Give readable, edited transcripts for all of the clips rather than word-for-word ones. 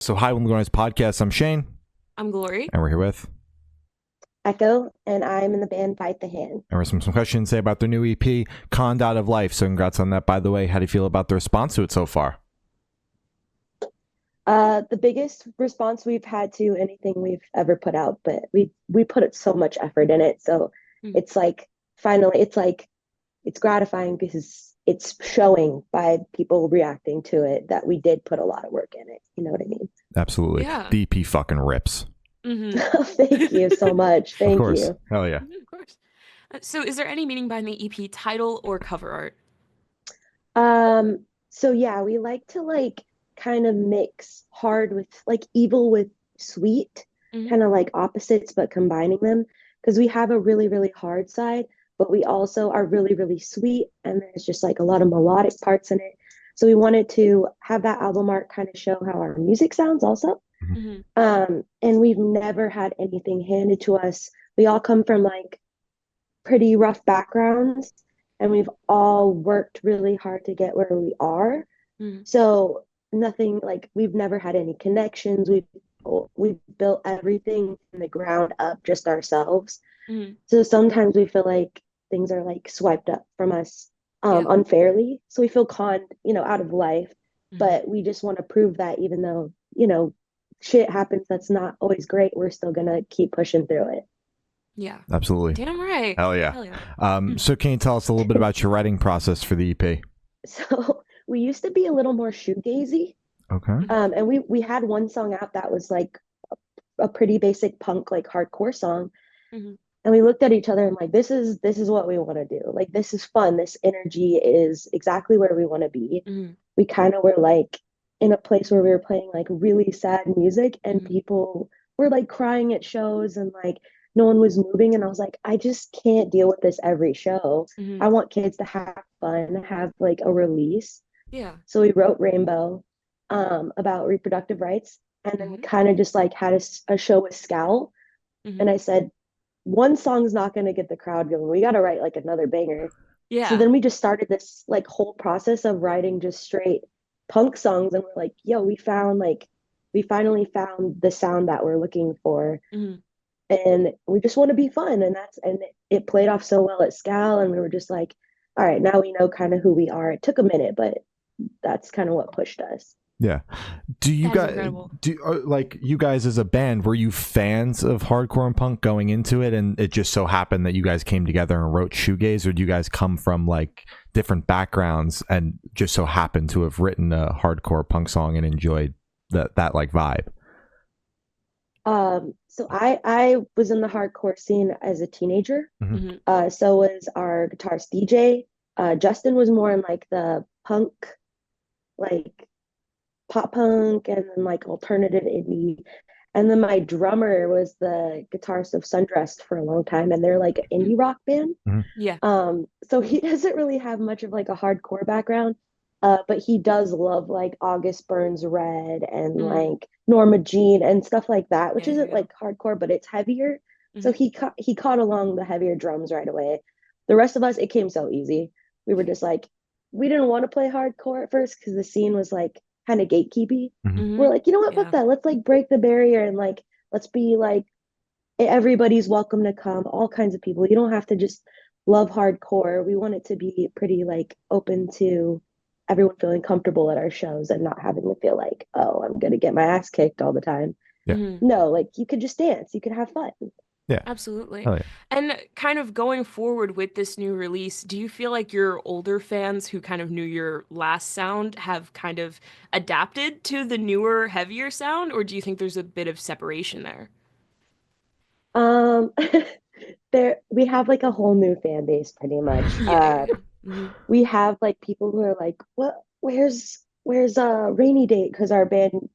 So hi, welcome to Noise Podcast. I'm Shane, I'm Glory. and we're here with, Echo, and I'm in the band Fight the Hand. and we're some questions to say about their new EP, Conned Out of Life. So congrats on that, by the way. How do you feel about the response to it so far? The biggest response we've had to anything we've ever put out, but we put so much effort in it. So it's like finally it's gratifying because it's showing by people reacting to it that we did put a lot of work in it. You know what I mean? Absolutely. Yeah. The EP fucking rips. Thank you so much. Thank Of course. you. Hell yeah. Of course. So is there any meaning behind the EP title or cover art? So yeah, we like to kind of mix hard with evil with sweet, kind of like opposites, but combining them because we have a really, really hard side, but we also are really, really sweet, and there's just like a lot of melodic parts in it. So we wanted to have that album art kind of show how our music sounds also. And we've never had anything handed to us. We all come from like pretty rough backgrounds, and we've all worked really hard to get where we are. So nothing like we've never had any connections. We've built everything from the ground up just ourselves. So sometimes we feel like things are like swiped up from us unfairly. So we feel conned, out of life. But we just want to prove that even though, shit happens that's not always great, we're still gonna keep pushing through it. Yeah. Absolutely. Damn right. Hell yeah. Hell yeah. So can you tell us a little bit about your writing process for the EP? So we used to be a little more shoegazy. Okay. And we had one song out that was like a pretty basic punk, like hardcore song. And we looked at each other and like, this is what we want to do. Like, this is fun. This energy is exactly where we want to be. We kind of were like in a place where we were playing like really sad music, and people were like crying at shows, and like no one was moving. And I was like, I just can't deal with this every show. I want kids to have fun, have like a release. Yeah. So we wrote Rainbow about reproductive rights, and then we kind of just like had a show with Scowl. And I said, one song's not going to get the crowd going. We got to write like another banger. Yeah. So then we just started this like whole process of writing just straight punk songs, and we're like, yo, we finally found the sound that we're looking for. And we just want to be fun, and it played off so well at Scowl, and we were just like, all right, now we know kind of who we are. It took a minute, but that's kind of what pushed us. Yeah. Do you guys like you guys as a band, were you fans of hardcore and punk going into it, and it just so happened that you guys came together and wrote shoegaze, or do you guys come from like different backgrounds and just so happened to have written a hardcore punk song and enjoyed that like vibe? So I was in the hardcore scene as a teenager. So was our guitarist DJ. Justin was more in like the punk, like pop punk, and then like alternative indie. And then my drummer was the guitarist of Sundressed for a long time, and they're like an indie rock band. Yeah. So he doesn't really have much of like a hardcore background, but he does love like August Burns Red and like Norma Jean and stuff like that, which isn't like hardcore, but it's heavier. So he caught along the heavier drums right away. The rest of us, it came so easy. We were just like, we didn't want to play hardcore at first because the scene was like kind of gatekeepy. We're like, you know what, fuck that. Let's like break the barrier, and like let's be like, everybody's welcome to come, all kinds of people. You don't have to just love hardcore. We want it to be pretty like open to everyone feeling comfortable at our shows and not having to feel like, oh, I'm gonna get my ass kicked all the time. No, like you could just dance, you could have fun. Yeah. Absolutely. Oh, yeah. And kind of going forward with this new release, do you feel like your older fans who kind of knew your last sound have kind of adapted to the newer, heavier sound, or do you think there's a bit of separation there? Um there we have like a whole new fan base pretty much. We have like people who are like, what, where's Rainy Day? Because our band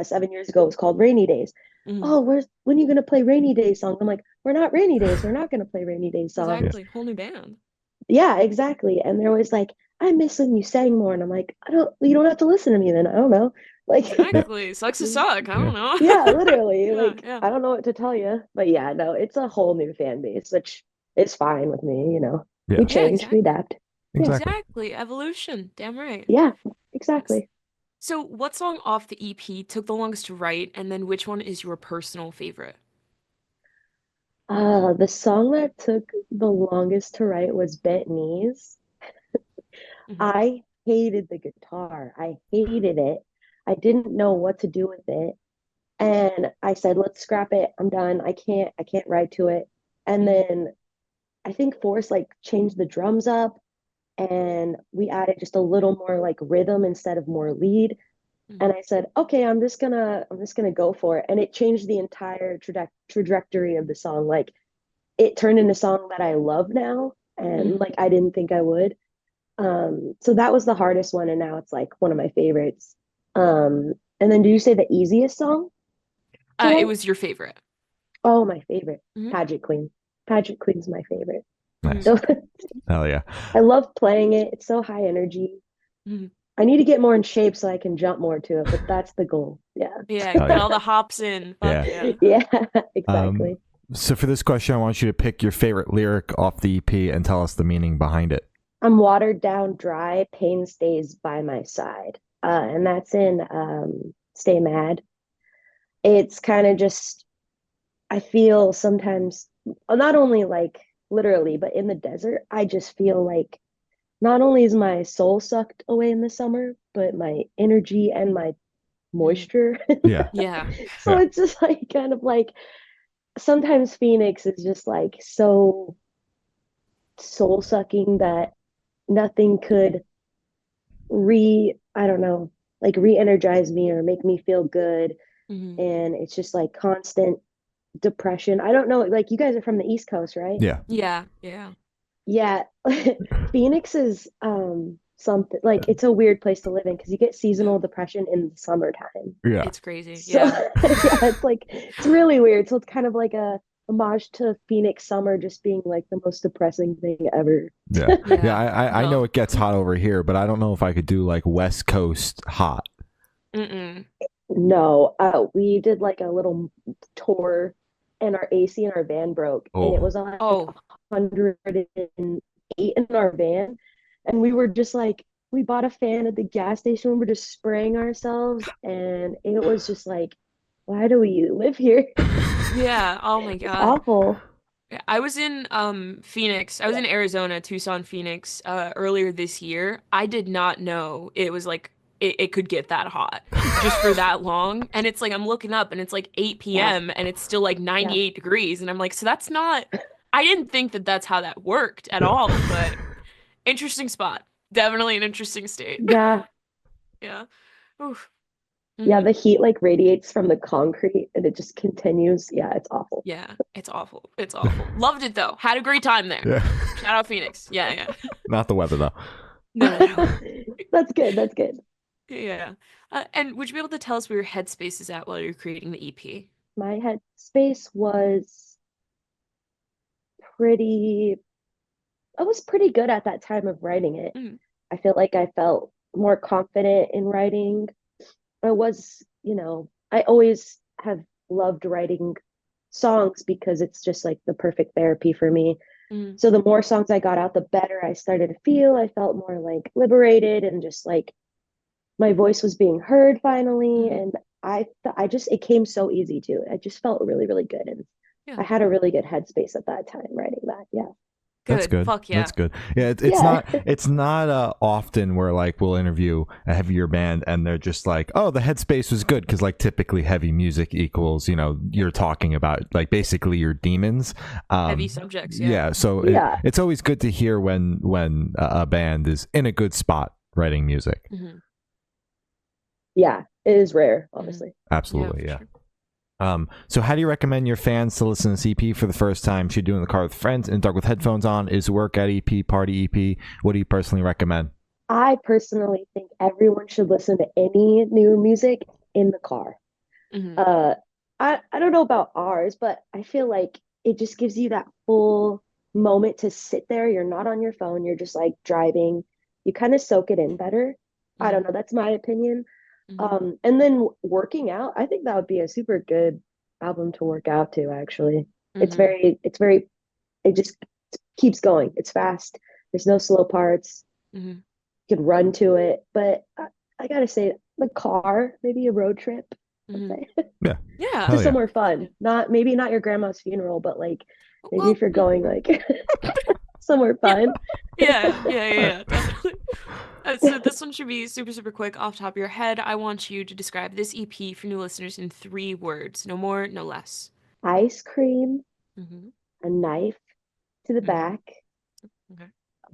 7 years ago was called Rainy Days. Oh, when are you gonna play Rainy Day songs? I'm like, we're not Rainy Days. We're not gonna play Rainy Day songs. Exactly. Whole new band. Yeah, exactly. And they're always like, I miss when you sang more. And I'm like, you don't have to listen to me then. I don't know. Like, Exactly. Sucks to suck. I don't know. yeah, literally. Like, Yeah. I don't know what to tell you. But yeah, no, it's a whole new fan base, which is fine with me. Yeah. We change, exactly. we adapt. Exactly. Exactly. Evolution. Damn right. Yeah, exactly. So, what song off the EP took the longest to write, and then which one is your personal favorite? The song that took the longest to write was Bent Knees. Hmm. I hated the guitar. I hated it. I didn't know what to do with it. And I said, let's scrap it. I'm done. I can't write to it. And Hmm. then I think Forrest like changed the drums up and we added just a little more like rhythm instead of more lead. And Hmm. I said, okay, I'm just gonna go for it. And it changed the entire trajectory of the song. Like it turned into a song that I love now. And Hmm. like I didn't think I would. So that was the hardest one, and now it's like one of my favorites. And then did you say the easiest song to It write? was your favorite. Oh, my favorite. Hmm. Pageant Queen. Pageant Queen's my favorite. Hmm. Nice. Hell yeah. I love playing it. It's so high energy. Hmm. I need to get more in shape so I can jump more to it, but that's the goal. Yeah. Yeah, Hell get yeah. all the hops in. Fuck Yeah. yeah. Yeah, Um, exactly. so for this question, I want you to pick your favorite lyric off the EP and tell us the meaning behind it. I'm watered down dry, pain stays by my side. And that's in Stay Mad. It's kind of just I feel sometimes, not only like literally, but in the desert, I just feel like not only is my soul sucked away in the summer, but my energy and my Hmm. moisture. Yeah. Yeah. So Yeah. it's just like kind of like sometimes Phoenix is just like so soul sucking that nothing could I don't know, like re energize me or make me feel good. Hmm. And it's just like constant depression. I don't know, like you guys are from the East Coast, right? Yeah. Yeah. Yeah. Yeah. Phoenix is something like it's a weird place to live in because you get Yeah. seasonal depression in the summertime. Yeah. It's crazy. So Yeah. yeah, it's like it's really weird. So it's kind of like a homage to Phoenix summer just being like the most depressing thing ever. Yeah. Yeah. Yeah. I know No. it gets hot over here, but I don't know if I could do like West Coast hot. Mm-mm. No, we did like a little tour and our AC in our van broke and it Oh. was on like Oh. 108 in our van. And we were just like, we bought a fan at the gas station. We were just spraying ourselves. And it was just like, why do we live here? Yeah. Oh my It's God. awful. I was in Phoenix. I was in Arizona, Tucson, Phoenix, earlier this year. I did not know it was like it could get that hot just for that long. And it's like I'm looking up and it's like 8 Yeah. p.m. and it's still like Yeah. 98 degrees. And I'm like, so that's not, I didn't think that that's how that worked at Yeah. all, but interesting spot. Definitely an interesting state. Yeah. Yeah. Oof. Yeah. Hmm. The heat like radiates from the concrete and it just continues. Yeah. It's awful. Yeah, it's awful. It's awful. Loved it though. Had a great time there. Yeah. Shout out Phoenix. Yeah, yeah. Not the weather though. No, no, no. That's good. That's good. Yeah. And would you be able to tell us where your headspace is at while you're creating the EP? My headspace was pretty I was pretty good at that time of writing it. Mm, I feel like I felt more confident in writing. I was, I always have loved writing songs because it's just like the perfect therapy for me. mm, So the more songs I got out, the better I started to feel. I felt more like liberated and just like my voice was being heard finally. mm. And I just, it came so easy too. I just felt really, really good. And Yeah. I had a really good headspace at that time writing that. Yeah. That's Good. good. Fuck yeah. That's good. Yeah, Yeah. it's not often where like we'll interview a heavier band and they're just like, oh, the headspace was good because like typically heavy music equals you're talking about like basically your demons. Heavy subjects, yeah. Yeah, so Yeah. it's always good to hear when a band is in a good spot writing music. Hmm. Yeah. It is rare, Hmm. honestly. Absolutely, For yeah. sure. So how do you recommend your fans to listen to CP for the first time? Should do in the car with friends, in the dark with headphones on? Is work at EP, party EP? What do you personally recommend? I personally think everyone should listen to any new music in the car. Hmm. Uh, I don't know about ours, but I feel like it just gives you that full moment to sit there. You're not on your phone. You're just like driving. You kind of soak it in better. I don't Hmm. know. That's my opinion. Hmm. And then working out, I think that would be a super good album to work out to, actually. Hmm. It just keeps going. It's fast. There's no slow parts. Hmm. You could run to it. But I gotta say, the car, maybe a road trip, let's Hmm. say. Yeah. Yeah. Hell To yeah. somewhere fun. Not maybe not your grandma's funeral, but like maybe Well, if you're going like somewhere yeah. fun. Yeah, definitely. So this one should be super, super quick off the top of your head. I want you to describe this EP for new listeners in 3 words. No more, no less. Ice cream, Hmm. a knife to the Hmm. back, Okay.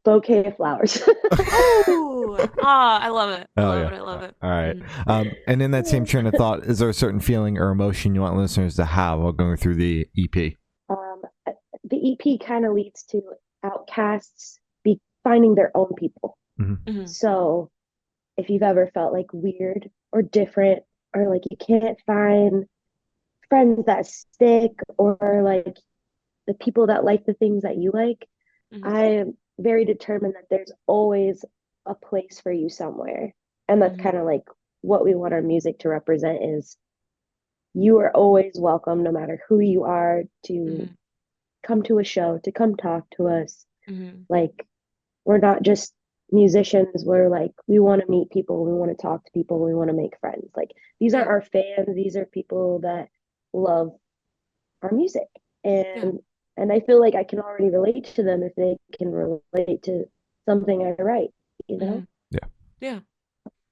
bouquet of flowers. Oh, ah, I love it. I Hell love yeah. it. I love it. All right. Hmm. And in that same train of thought, is there a certain feeling or emotion you want listeners to have while going through the EP? Um, the EP kind of leads to outcasts be finding their own people. Mm-hmm. Hmm. So if you've ever felt like weird or different, or like you can't find friends that stick, or like the people that like the things that you like, Hmm. I am very determined that there's always a place for you somewhere. And that's Hmm. kind of like what we want our music to represent is you are always welcome no matter who you are to Hmm. come to a show, to come talk to us. Hmm. Like we're not just musicians, we're like we want to meet people, we want to talk to people, we want to make friends. Like these aren't Yeah. our fans, these are people that love our music. Yeah. And I feel like I can already relate to them if they can relate to something I write, you Hmm. know? Yeah. Yeah.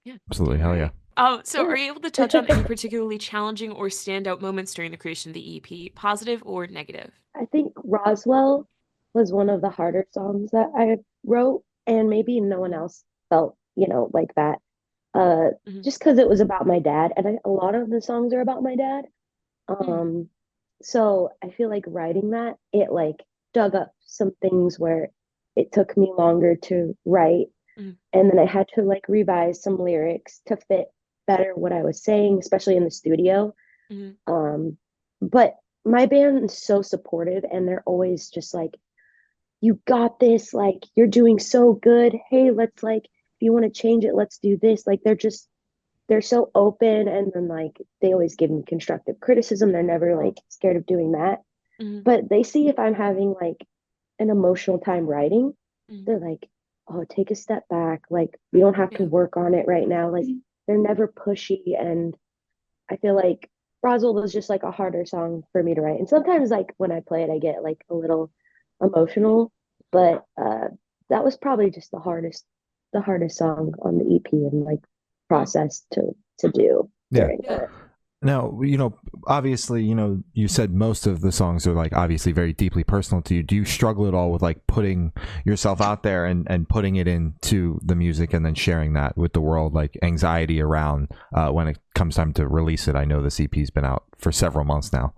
Yeah. Absolutely. All Hell yeah. right. So are you able to touch on any particularly challenging or standout moments during the creation of the EP, positive or negative? I think Roswell was one of the harder songs that I wrote, and maybe no one Hmm. else felt, like that. Uh, Hmm. just because it was about my dad, and a lot of the songs are about my dad. Hmm. Um, so I feel like writing that, it like dug up some things where it took me longer to write. Hmm. And then I had to like revise some lyrics to fit better what I was saying, especially in the studio. Hmm. Um, but my band is so supportive and they're always just like, you got this, like you're doing so good. Hey, let's like, if you want to change it, let's do this. Like they're so open and then like they always give me constructive criticism. They're never like scared of doing that. Hmm. But they see if I'm having like an emotional time writing, Hmm. they're like, oh, take a step back. Like, we don't have to Yeah. work on it right now. Like, they're never pushy. And I feel like Roswell was just like a harder song for me to write. And sometimes, like, when I play it, I get like a little emotional. But that was probably just the hardest song on the EP and like Hmm. process to do Yeah. during Yeah. that. Now, obviously, you said most of the songs are like obviously very deeply personal to you. Do you struggle at all with like putting yourself out there and putting it into the music and then sharing that with the world, like anxiety around when it comes time to release it? I know this EP's been out for several months now.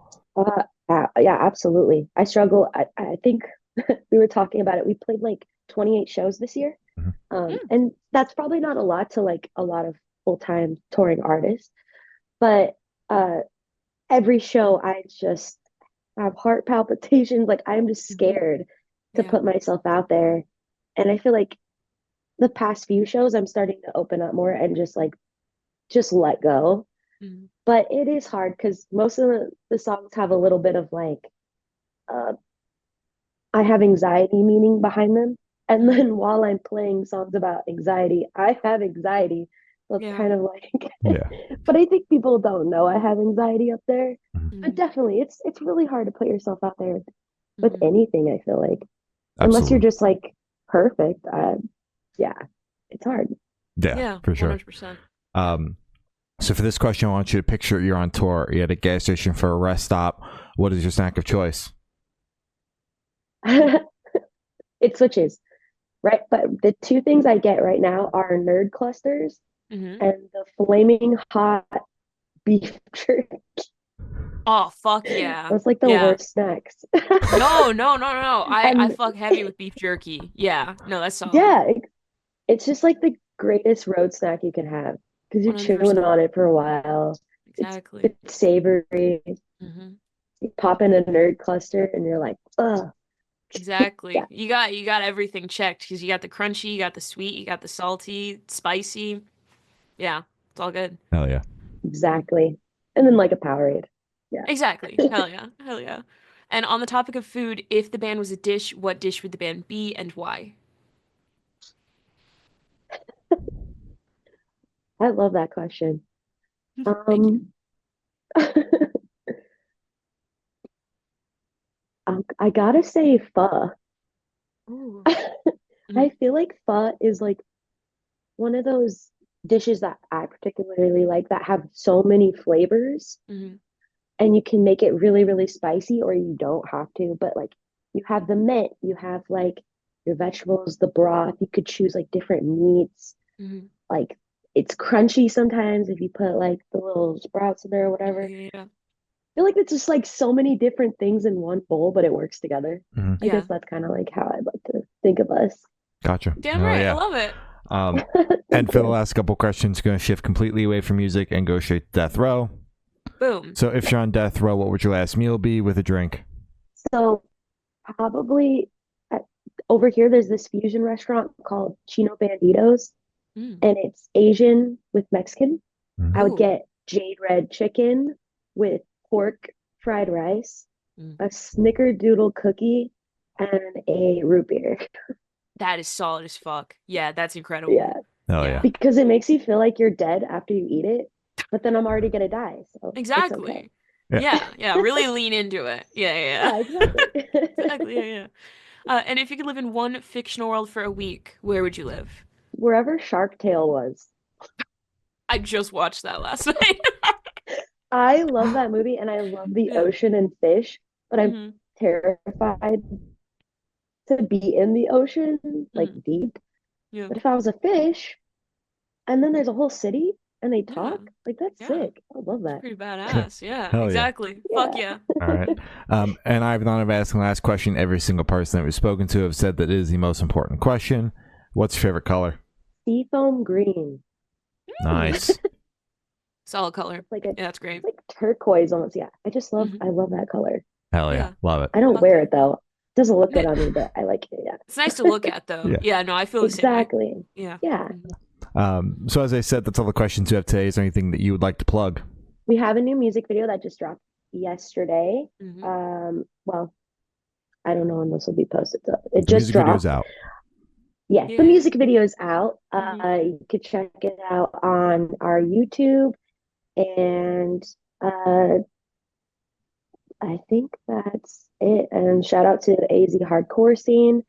Yeah, absolutely. I struggle. I think we were talking about it. We played like 28 shows this year. Mhm. Mm. And that's probably not a lot to like a lot of full-time touring artists, but uh every show I just have heart palpitations. Like I'm just Hmm. scared to Yeah. put myself out there. And I feel like the past few shows I'm starting to open up more and just let go. Hmm. But it is hard because most of the songs have a little bit of like uh I have anxiety meaning behind them. And Hmm. then while I'm playing songs about anxiety, I have anxiety. So it's Yeah. kind of like, Yeah. but I think people don't know I have anxiety up there. Mhm. But Hmm. definitely, it's really hard to put yourself out there with Hmm. anything, I feel like, unless you're Absolutely. just like perfect. Yeah, it's hard. Yeah, Yeah. for sure. 100%. Yeah. Um, so for this question, I want you to picture you're on tour. You're at a gas station for a rest stop. What is your snack of choice? It switches, right? But the two things I get right now are nerd clusters Hmm. and the flaming hot beef jerky. Oh, fuck yeah. That's like the Yeah. worst snacks. No, no, no, no, no. I And fuck heavy with beef jerky. Yeah. No, that's solid. yeah, it's just like the greatest road snack you can have because you're chewing 100%. on it for a while. Exactly. It's savory. Hmm. You pop in a nerd cluster and you're like, oh, yeah, Exactly. You got everything checked because you got the crunchy, you got the sweet, you got the salty, spicy. Yeah, it's all good. Hell yeah. exactly. And then like a Powerade. Yeah. Exactly. Hell yeah. Hell yeah. And on the topic of food, if the band was a dish, what dish would the band be and why? I love that question. Thank you. I gotta say pho. Ooh. I feel like pho is like one of those dishes that I particularly like that have so many flavors, and you can make it really, really spicy or you don't have to. But like you have the mint, you have like your vegetables, the broth, you could choose like different meats. Like it's crunchy sometimes if you put like the little sprouts in there or whatever. Yeah. I feel like it's just like so many different things in one bowl, but it works together. I Yeah. guess that's kind of like how I'd like to think of us. Gotcha. Damn right. I love it. And for the last couple questions, going to shift completely away from music and go straight to death row. Boom. So if you're on death row, what would your last meal be with a drink? So probably over here, there's this fusion restaurant called Chino Banditos, and it's Asian with Mexican. I would get jade red chicken with pork fried rice, a snickerdoodle cookie, and a root beer. That is solid as fuck. Yeah, that's incredible. Yeah. Hell yeah. Because it makes you feel like you're dead after you eat it, but then I'm already gonna die. So exactly. It's okay. Yeah. Really lean into it. Yeah. Exactly. Exactly. Yeah. And if you could live in one fictional world for a week, where would you live? Wherever Shark Tale was. I just watched that last night. I love that movie and I love the ocean and fish, but I'm terrified to be in the ocean, like deep. Yeah. But if I was a fish and then there's a whole city and they talk, like that's sick. I love that. Pretty badass. Yeah, Hell exactly. Yeah. Fuck yeah. All right. And I've thought of asking the last question. Every single person that we've spoken to have said that it is the most important question. What's your favorite color? Seafoam green. Nice. Solid color. Like yeah, that's great. It's like turquoise almost. Yeah. I love that color. Hell yeah. Love it. I don't wear it though. It doesn't look good on me, but I like it. Yeah. It's nice to look at though. Yeah, no, I feel the same way. Exactly. Yeah. So as I said, that's all the questions you have today. Is there anything that you would like to plug? We have a new music video that just dropped yesterday. Well, I don't know when this will be posted. So it just dropped. Video's out. Yes, the music video is out. You could check it out on our YouTube, and I think that's it. And shout out to the AZ hardcore scene.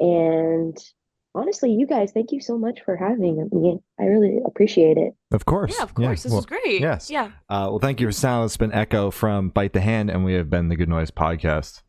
And honestly, you guys, thank you so much for having me. I really appreciate it. Of course. Yeah, of course. This was great. Yes. Yeah. Well, thank you for sound. It's been Echo from Bite the Hand, and we have been the Good Noise Podcast.